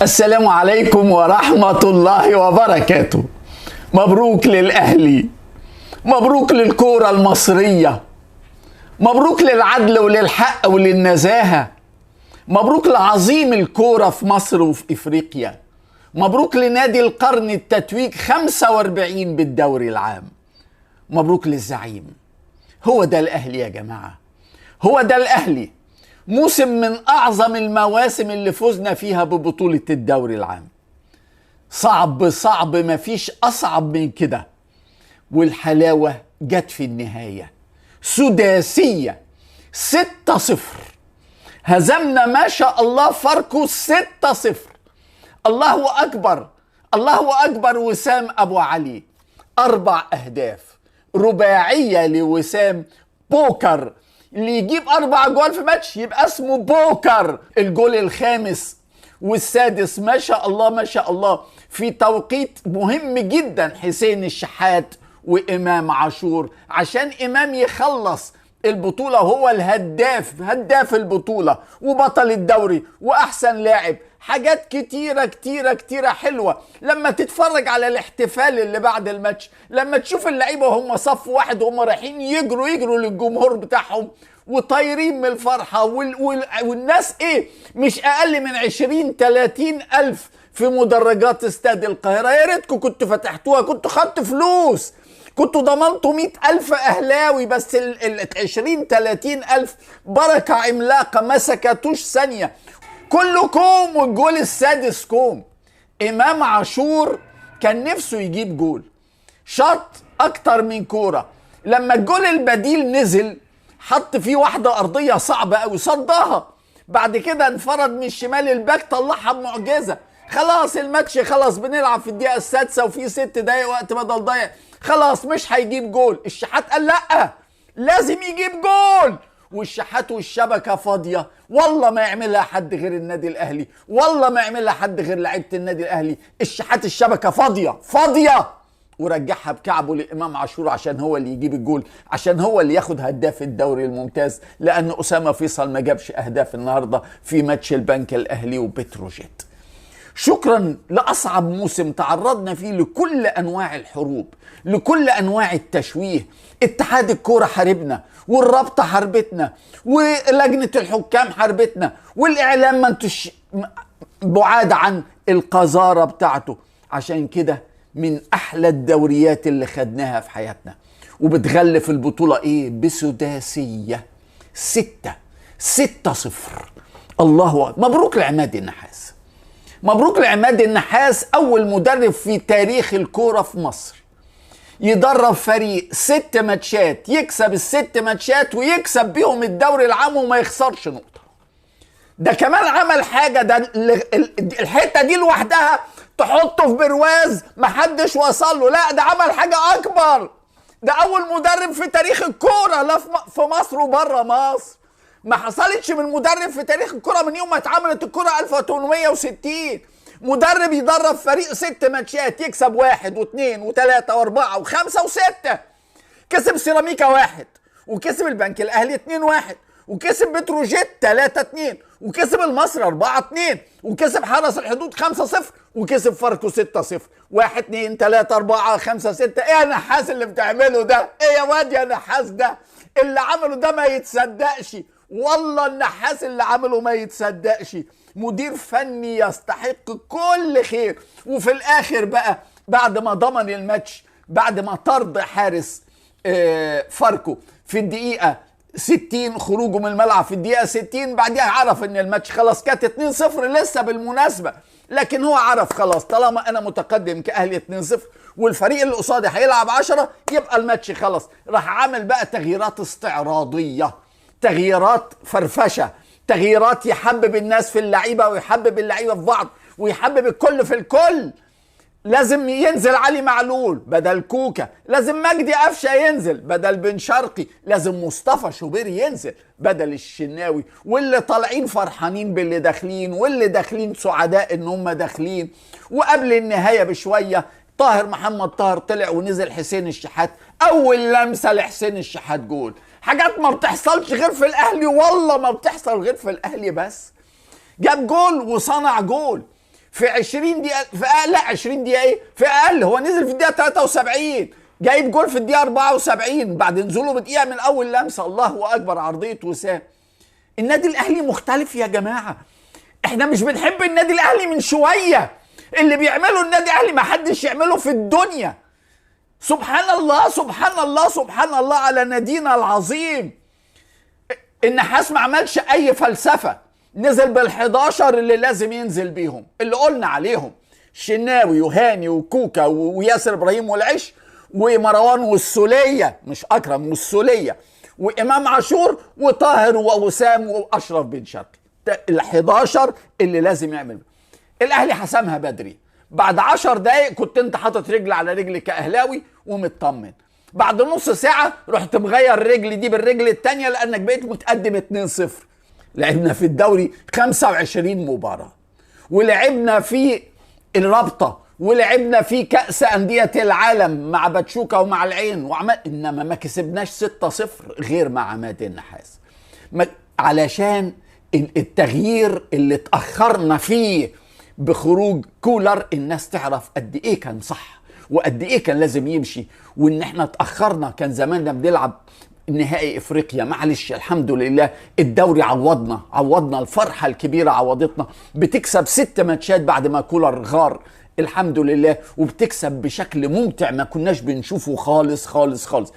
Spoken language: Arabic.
السلام عليكم ورحمة الله وبركاته. مبروك للأهلي، مبروك للكورة المصرية، مبروك للعدل وللحق وللنزاهة، مبروك لعظيم الكورة في مصر وفي إفريقيا، مبروك لنادي القرن التتويج 45 بالدوري العام، مبروك للزعيم. هو ده الأهلي يا جماعة، هو ده الأهلي. موسم من أعظم المواسم اللي فزنا فيها ببطولة الدوري العام. صعب صعب، مفيش أصعب من كده. والحلاوة جت في النهاية، سداسية 6-0. هزمنا ما شاء الله فاركو 6-0. الله أكبر، الله أكبر. وسام أبو علي 4 أهداف، رباعية لوسام. بوكر اللي يجيب 4 جوال في ماتش يبقى اسمه بوكر. الجول الخامس والسادس ما شاء الله ما شاء الله في توقيت مهم جدا، حسين الشحات وإمام عاشور، عشان إمام يخلص البطولة. هو الهداف، هداف البطولة وبطل الدوري وأحسن لاعب. حاجات كتيرة كتيرة كتيرة حلوة. لما تتفرج على الاحتفال اللي بعد الماتش، لما تشوف اللعيبة وهم صف واحد وهم رايحين يجروا للجمهور بتاعهم وطايرين من الفرحة، والناس مش أقل من 20-30 ألف في مدرجات استاد القاهرة. يا ريتكم كنتوا فتحتوها، كنتوا خدتوا فلوس، كنتوا ضمنتوا 100,000 أهلاوي. بس 20-30 ألف بركة عملاقة ما سكتوش ثانية. كله كوم، والجول السادس كوم. إمام عاشور كان نفسه يجيب جول، شاط أكتر من كورة. لما الجول البديل نزل حط فيه واحدة أرضية صعبة أوي، صدها. بعد كده انفرد من الشمال، الباك طلعها بمعجزة. خلاص الماتش خلاص، بنلعب في الدقيقة السادسة وفي 6 دقايق وقت بدل ضايع. خلاص مش هيجيب جول. الشحات قال لأ، لازم يجيب جول. والشحات والشبكة فاضية. والله ما يعملها حد غير النادي الأهلي، والله ما يعملها حد غير لعيبة النادي الأهلي. الشحات الشبكة فاضية فاضية، ورجعها بكعبه لإمام عاشور عشان هو اللي يجيب الجول، عشان هو اللي ياخد هداف الدوري الممتاز، لأن أسامة فيصل ما جابش أهداف النهاردة في ماتش البنك الأهلي وبتروجيت. شكرا لأصعب موسم تعرضنا فيه لكل أنواع الحروب، لكل أنواع التشويه. اتحاد الكورة حاربنا، والرابطة حاربتنا، ولجنة الحكام حاربتنا، والإعلام ما انتش بعاد عن القذارة بتاعته. عشان كده من أحلى الدوريات اللي خدناها في حياتنا، وبتغلف البطولة بسداسية 6-0. الله أكبر. مبروك لعماد النحاس، مبروك لعماد النحاس. أول مدرب في تاريخ الكورة في مصر يدرب فريق 6 ماتشات، يكسب ال6 ماتشات ويكسب بيهم الدوري العام وما يخسرش نقطة. ده كمان عمل حاجة، ده الحتة دي لوحدها تحطه في برواز محدش وصل له. لا، ده عمل حاجة أكبر. ده أول مدرب في تاريخ الكورة، لا في مصر وبره مصر. ما حصلتش من مدرب في تاريخ الكرة من يوم ما اتعملت الكرة 1860. مدرب يدرب فريق 6 ماتشات، يكسب 1 و2 و3 و4 و5 و6. كسب سيراميكا 1، وكسب البنك الأهلي 2-1، وكسب بتروجيت 3-2، وكسب المصري 4-2، وكسب حرس الحدود 5-0، وكسب فاركو 6-0. 1 2 3 4 5 6. ايه يا نحاس اللي بتعمله ده؟ ايه يا واد يا نحاس ده؟ اللي عمله ده ما يتصدقش. والله النحاس اللي عمله ما يتصدقش. مدير فني يستحق كل خير. وفي الاخر بقى بعد ما ضمن الماتش، بعد ما طرد حارس فاركو في الدقيقة 60، خروجه من الملعب في الدقيقة 60، بعدها عرف ان الماتش خلاص. كانت 2-0 لسه بالمناسبة، لكن هو عرف خلاص طالما انا متقدم كأهلي 2-0 والفريق اللي قصادي هيلعب 10، يبقى الماتش خلاص. راح عامل بقى تغييرات استعراضية، تغييرات فرفشة، تغييرات يحبب الناس في اللعيبة ويحبب اللعيبة في بعض ويحبب الكل في الكل. لازم ينزل علي معلول بدل كوكا، لازم مجدي قفشه ينزل بدل بن شرقي، لازم مصطفى شوبير ينزل بدل الشناوي. واللي طالعين فرحانين باللي داخلين، واللي داخلين سعداء ان هم داخلين. وقبل النهاية بشوية محمد طاهر طلع ونزل حسين الشحات، اول لمسة لحسين الشحات جول. حاجات ما بتحصلش غير في الاهلي، والله ما بتحصل غير في الاهلي. بس جاب جول وصنع جول في 20 دقيقه، في اقل 20 دقيقه، ايه في اقل، هو نزل في الدقيقه 73 جايب جول في الدقيقه 74 بعد نزوله بدقيقه من اول لمسه. الله اكبر، عرضيه وسام. النادي الاهلي مختلف يا جماعه، احنا مش بنحب النادي الاهلي من شويه، اللي بيعمله النادي الاهلي ما حدش يعمله في الدنيا. سبحان الله سبحان الله سبحان الله على نادينا العظيم. النحاس ما عملش اي فلسفه، نزل بال11 اللي لازم ينزل بيهم، اللي قلنا عليهم: شناوي وهاني وكوكا وياسر ابراهيم والعش ومروان والسوليه، مش اكرم، والسوليه وامام عاشور وطاهر ووسام واشرف بن شرقي. ال11 اللي لازم يعمل. الاهلي حسمها بدري، بعد 10 دقايق كنت انت حاطط رجل على رجل كاهلاوي ومطمن، بعد نص ساعه رحت مغير الرجل دي بالرجل الثانيه لانك بقيت متقدم 2-0. لعبنا في الدوري 25 مباراه، ولعبنا في الرابطه، ولعبنا في كأس أندية العالم مع باتشوكا ومع العين انما ما كسبناش 6-0 غير مع عماد النحاس. علشان التغيير اللي اتأخرنا فيه بخروج كولر، الناس تعرف قد ايه كان صح وقد ايه كان لازم يمشي، وان احنا اتأخرنا. كان زماننا بنلعب نهائي افريقيا، معلش الحمد لله الدوري عوضنا الفرحة الكبيرة عوضتنا، بتكسب 6 ماتشات بعد ما كولر غار الحمد لله، وبتكسب بشكل ممتع ما كناش بنشوفه خالص خالص خالص.